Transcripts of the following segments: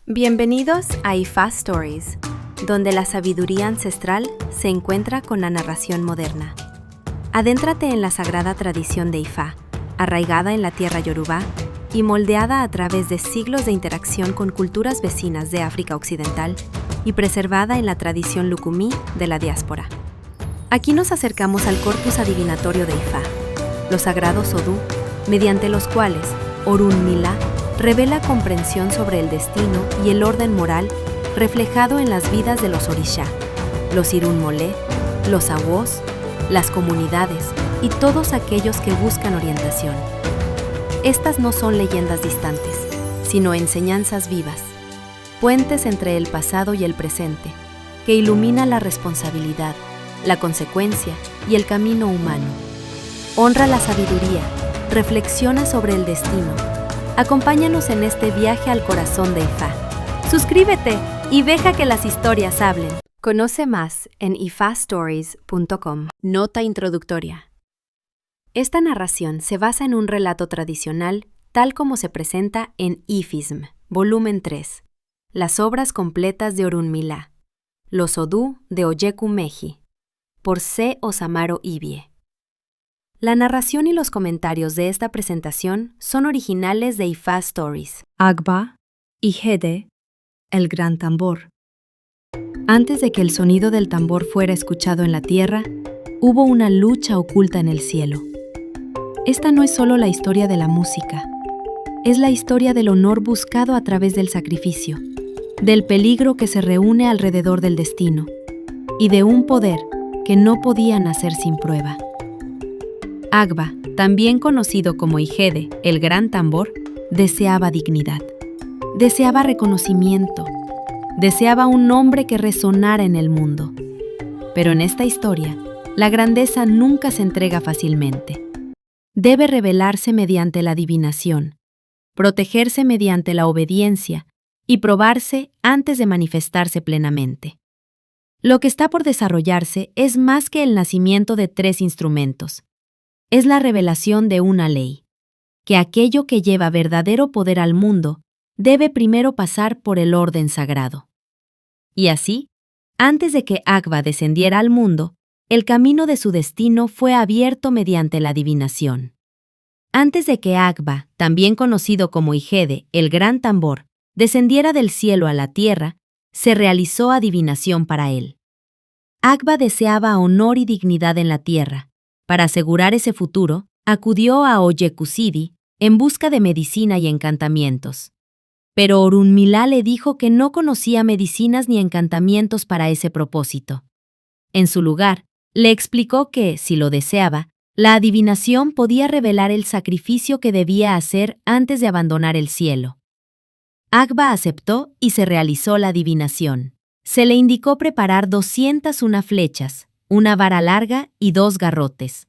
Bienvenidos a Ifá Stories, donde la sabiduría ancestral se encuentra con la narración moderna. Adéntrate en la sagrada tradición de Ifá, arraigada en la tierra Yorubá y moldeada a través de siglos de interacción con culturas vecinas de África Occidental y preservada en la tradición Lukumi de la diáspora. Aquí nos acercamos al corpus adivinatorio de Ifá, los sagrados Odú, mediante los cuales Orunmila revela comprensión sobre el destino y el orden moral reflejado en las vidas de los Orishá, los Irunmolé, los Awós, las comunidades y todos aquellos que buscan orientación. Estas no son leyendas distantes, sino enseñanzas vivas, puentes entre el pasado y el presente, que ilumina la responsabilidad, la consecuencia y el camino humano. Honra la sabiduría, reflexiona sobre el destino. Acompáñanos en este viaje al corazón de Ifá. Suscríbete y deja que las historias hablen. Conoce más en ifastories.com. Nota introductoria. Esta narración se basa en un relato tradicional tal como se presenta en Ifism, volumen 3, las obras completas de Orunmila, los Odú de Oyeku Meji, por C. Osamaro Ibie. La narración y los comentarios de esta presentación son originales de Ifá Stories. Agba, Igede, el gran tambor. Antes de que el sonido del tambor fuera escuchado en la tierra, hubo una lucha oculta en el cielo. Esta no es solo la historia de la música, es la historia del honor buscado a través del sacrificio, del peligro que se reúne alrededor del destino, y de un poder que no podía nacer sin prueba. Agba, también conocido como Igede, el gran tambor, deseaba dignidad, deseaba reconocimiento, deseaba un nombre que resonara en el mundo. Pero en esta historia, la grandeza nunca se entrega fácilmente. Debe revelarse mediante la adivinación, protegerse mediante la obediencia y probarse antes de manifestarse plenamente. Lo que está por desarrollarse es más que el nacimiento de 3 instrumentos. Es la revelación de una ley, que aquello que lleva verdadero poder al mundo debe primero pasar por el orden sagrado. Y así, antes de que Agba descendiera al mundo, el camino de su destino fue abierto mediante la adivinación. Antes de que Agba, también conocido como Igede, el gran tambor, descendiera del cielo a la tierra, se realizó adivinación para él. Agba deseaba honor y dignidad en la tierra. Para asegurar ese futuro, acudió a Oyekusidi en busca de medicina y encantamientos. Pero Orunmila le dijo que no conocía medicinas ni encantamientos para ese propósito. En su lugar, le explicó que, si lo deseaba, la adivinación podía revelar el sacrificio que debía hacer antes de abandonar el cielo. Agba aceptó y se realizó la adivinación. Se le indicó preparar 201 flechas, una vara larga y 2 garrotes.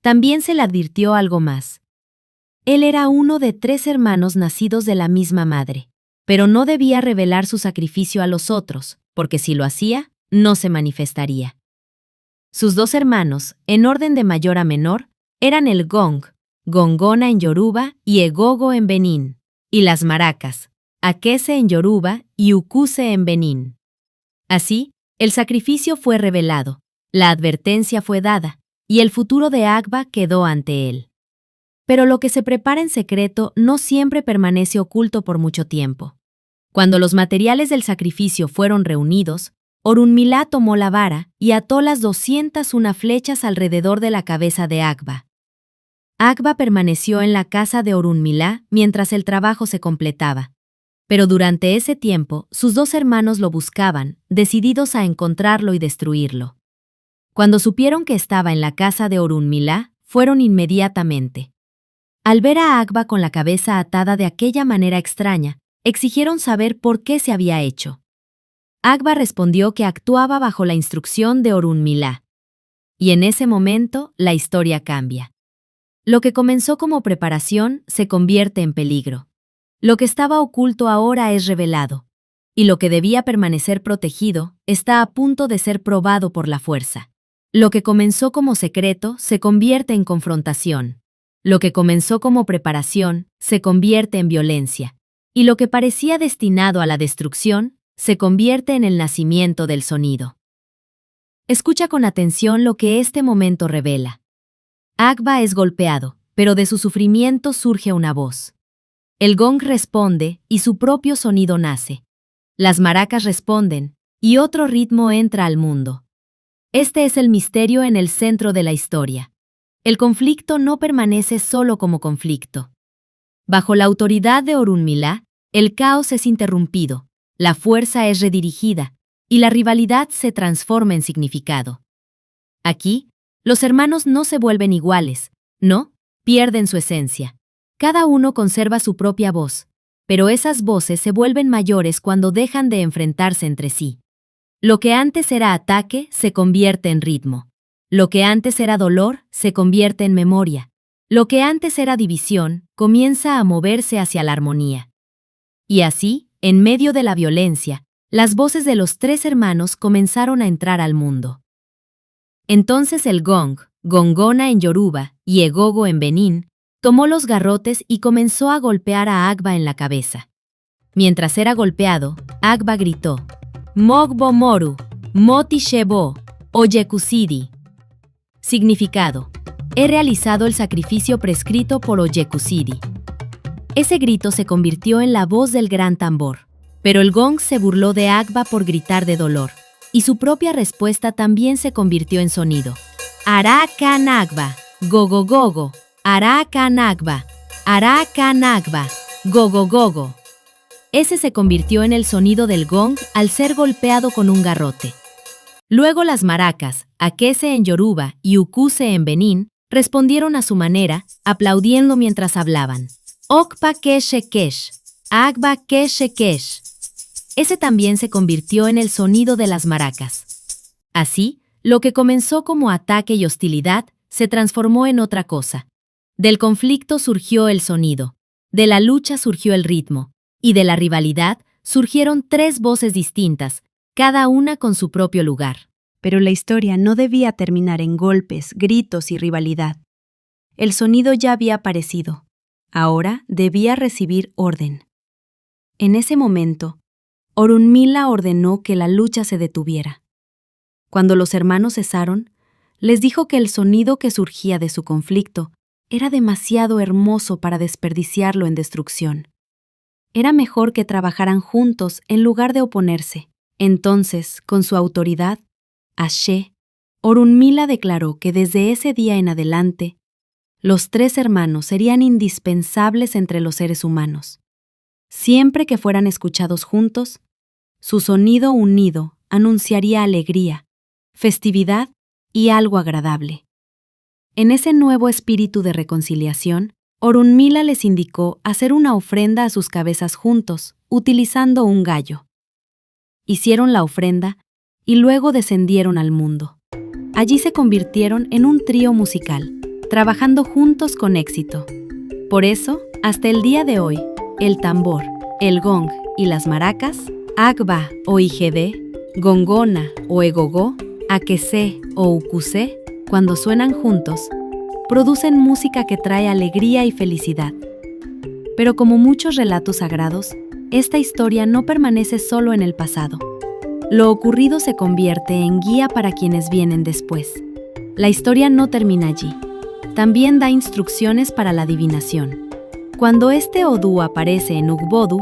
También se le advirtió algo más. Él era uno de 3 hermanos nacidos de la misma madre, pero no debía revelar su sacrificio a los otros, porque si lo hacía, no se manifestaría. Sus 2 hermanos, en orden de mayor a menor, eran el gong, gongona en Yoruba y egogo en Benín, y las maracas, akese en Yoruba y ukuse en Benín. Así, el sacrificio fue revelado, la advertencia fue dada, y el futuro de Agba quedó ante él. Pero lo que se prepara en secreto no siempre permanece oculto por mucho tiempo. Cuando los materiales del sacrificio fueron reunidos, Orunmila tomó la vara y ató las 201 flechas alrededor de la cabeza de Agba. Agba permaneció en la casa de Orunmila mientras el trabajo se completaba. Pero durante ese tiempo, sus 2 hermanos lo buscaban, decididos a encontrarlo y destruirlo. Cuando supieron que estaba en la casa de Orunmila, fueron inmediatamente. Al ver a Agba con la cabeza atada de aquella manera extraña, exigieron saber por qué se había hecho. Agba respondió que actuaba bajo la instrucción de Orunmila. Y en ese momento, la historia cambia. Lo que comenzó como preparación se convierte en peligro. Lo que estaba oculto ahora es revelado, y lo que debía permanecer protegido está a punto de ser probado por la fuerza. Lo que comenzó como secreto se convierte en confrontación. Lo que comenzó como preparación se convierte en violencia. y lo que parecía destinado a la destrucción se convierte en el nacimiento del sonido. Escucha con atención lo que este momento revela. Agba es golpeado, pero de su sufrimiento surge una voz. El gong responde y su propio sonido nace. Las maracas responden y otro ritmo entra al mundo. Este es el misterio en el centro de la historia. El conflicto no permanece solo como conflicto. Bajo la autoridad de Orunmila, el caos es interrumpido, la fuerza es redirigida y la rivalidad se transforma en significado. Aquí, los hermanos no se vuelven iguales, no, pierden su esencia. Cada uno conserva su propia voz, pero esas voces se vuelven mayores cuando dejan de enfrentarse entre sí. Lo que antes era ataque se convierte en ritmo. Lo que antes era dolor se convierte en memoria. Lo que antes era división comienza a moverse hacia la armonía. Y así, en medio de la violencia, las voces de los tres hermanos comenzaron a entrar al mundo. Entonces el gong, gongona en Yoruba y egogo en Benín, tomó los garrotes y comenzó a golpear a Agba en la cabeza. Mientras era golpeado, Agba gritó: Mogbo moru, moti shebo, oyekusidi. Significado: he realizado el sacrificio prescrito por Oyekusidi. Ese grito se convirtió en la voz del gran tambor, pero el gong se burló de Agba por gritar de dolor, y su propia respuesta también se convirtió en sonido. Arakan Agba, gogo gogo, Arakan Agba, Arakan Agba, gogo gogo. Ese se convirtió en el sonido del gong al ser golpeado con un garrote. Luego las maracas, Akese en Yoruba y Ukuse en Benín, respondieron a su manera, aplaudiendo mientras hablaban. Okpa keshe kesh, Agba keshe kesh. Ese también se convirtió en el sonido de las maracas. Así, lo que comenzó como ataque y hostilidad se transformó en otra cosa. Del conflicto surgió el sonido, de la lucha surgió el ritmo, y de la rivalidad surgieron tres voces distintas, cada una con su propio lugar. Pero la historia no debía terminar en golpes, gritos y rivalidad. El sonido ya había aparecido. Ahora debía recibir orden. En ese momento, Orunmila ordenó que la lucha se detuviera. Cuando los hermanos cesaron, les dijo que el sonido que surgía de su conflicto era demasiado hermoso para desperdiciarlo en destrucción. Era mejor que trabajaran juntos en lugar de oponerse. Entonces, con su autoridad, Ashe, Orunmila declaró que desde ese día en adelante, los tres hermanos serían indispensables entre los seres humanos. Siempre que fueran escuchados juntos, su sonido unido anunciaría alegría, festividad y algo agradable. En ese nuevo espíritu de reconciliación, Orunmila les indicó hacer una ofrenda a sus cabezas juntos, utilizando un gallo. Hicieron la ofrenda y luego descendieron al mundo. Allí se convirtieron en un trío musical, trabajando juntos con éxito. Por eso, hasta el día de hoy, el tambor, el gong y las maracas, Agba o Igede, gongona o egogo, Akese o ukuse, cuando suenan juntos, producen música que trae alegría y felicidad. Pero como muchos relatos sagrados, esta historia no permanece solo en el pasado. Lo ocurrido se convierte en guía para quienes vienen después. La historia no termina allí. También da instrucciones para la adivinación. Cuando este Odu aparece en Ugbodu,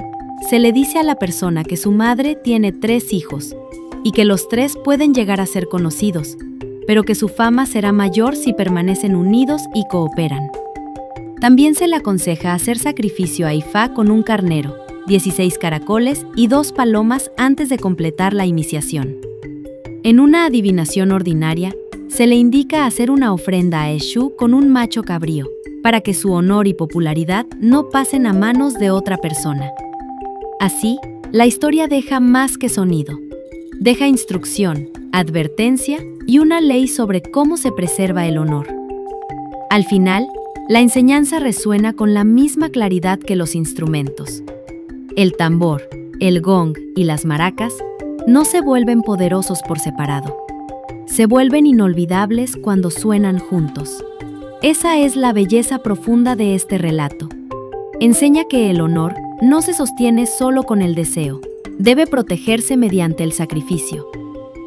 se le dice a la persona que su madre tiene 3 hijos y que los 3 pueden llegar a ser conocidos, pero que su fama será mayor si permanecen unidos y cooperan. También se le aconseja hacer sacrificio a Ifá con un carnero, 16 caracoles y 2 palomas antes de completar la iniciación. En una adivinación ordinaria, se le indica hacer una ofrenda a Eshu con un macho cabrío, para que su honor y popularidad no pasen a manos de otra persona. Así, la historia deja más que sonido. Deja instrucción, advertencia y una ley sobre cómo se preserva el honor. Al final, la enseñanza resuena con la misma claridad que los instrumentos. El tambor, el gong y las maracas no se vuelven poderosos por separado. Se vuelven inolvidables cuando suenan juntos. Esa es la belleza profunda de este relato. Enseña que el honor no se sostiene solo con el deseo. Debe protegerse mediante el sacrificio.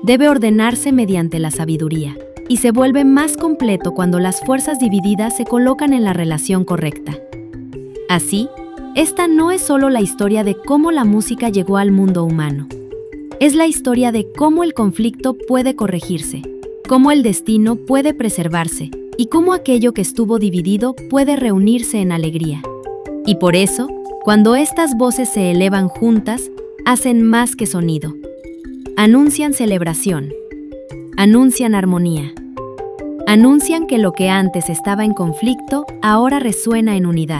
Debe ordenarse mediante la sabiduría. Y se vuelve más completo cuando las fuerzas divididas se colocan en la relación correcta. Así, esta no es solo la historia de cómo la música llegó al mundo humano. Es la historia de cómo el conflicto puede corregirse, cómo el destino puede preservarse y cómo aquello que estuvo dividido puede reunirse en alegría. Y por eso, cuando estas voces se elevan juntas, hacen más que sonido. Anuncian celebración. Anuncian armonía. Anuncian que lo que antes estaba en conflicto ahora resuena en unidad.